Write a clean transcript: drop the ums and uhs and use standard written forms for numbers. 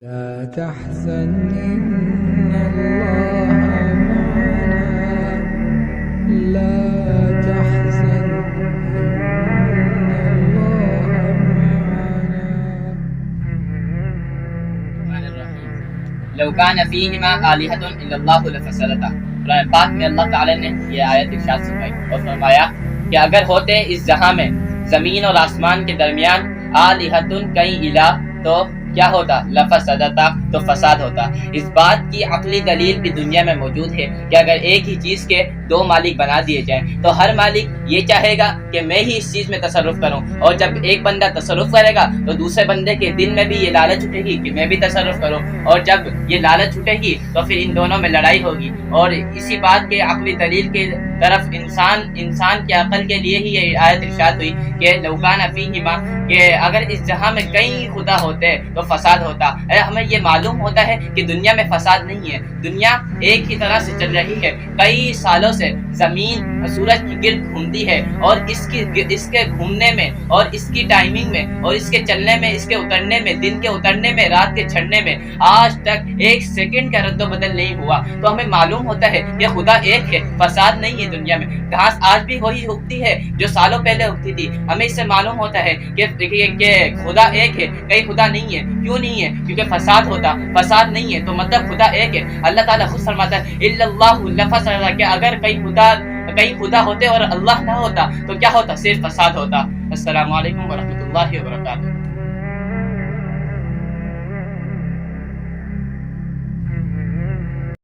لا تحزن إن الله معنا لا تحزن إن الله معنا لو كان فيهما آلهة إلا الله لفسدتا۔ قرآن پاک میں اللہ تعالیٰ نے یہ آیت ارشاد فرمائی اور فرمایا کہ اگر ہوتے اس جہاں میں زمین اور آسمان کے درمیان آلہتن کئی الہ تو کیا ہوتا؟ لفسدتا، تو فساد ہوتا۔ اس بات کی عقلی دلیل بھی دنیا میں موجود ہے کہ اگر ایک ہی چیز کے دو مالک بنا دیے جائیں تو ہر مالک یہ چاہے گا کہ میں ہی اس چیز میں تصرف کروں، اور جب ایک بندہ تصرف کرے گا تو دوسرے بندے کے دل میں بھی یہ لالچ اٹھے گی کہ میں بھی تصرف کروں، اور جب یہ لالچ اٹھے گی تو پھر ان دونوں میں لڑائی ہوگی۔ اور اسی بات کے عقلی دلیل کے طرف انسان کی عقل کے لیے ہی یہ آیت ارشاد ہوئی کہ لو کان فیہما، کہ اگر اس جہاں میں کئی خدا ہوتے تو فساد ہوتا۔ ہمیں یہ معلوم ہوتا ہے کہ دنیا میں فساد نہیں ہے، دنیا ایک ہی طرح سے چل رہی ہے۔ کئی سالوں سے زمین سورج کی گرد گھومتی ہے، اور اس کے گھومنے میں اور اس کی ٹائمنگ میں اور اس کے چلنے میں، اس کے اترنے میں، دن کے اترنے میں، رات کے چھڑنے میں آج تک ایک سیکنڈ کا رد و بدل نہیں ہوا۔ تو ہمیں معلوم ہوتا ہے کہ خدا ایک ہے، فساد نہیں ہے دنیا میں۔ گھاس آج بھی وہی اگتی ہے جو سالوں پہلے اگتی تھی۔ ہمیں اس سے معلوم ہوتا ہے کہ خدا ایک ہے، کئی خدا نہیں ہے۔ کیوں نہیں ہے؟ کیونکہ فساد نہیں ہے، تو مطلب خدا ایک ہے۔ اللہ تعالیٰ خود فرماتا ہے الا اللہ لفسدتا، کہ اگر کئی خدا ہوتے اور اللہ نہ ہوتا تو کیا ہوتا؟ صرف فساد ہوتا۔ السلام علیکم ورحمۃ اللہ وبرکاتہ۔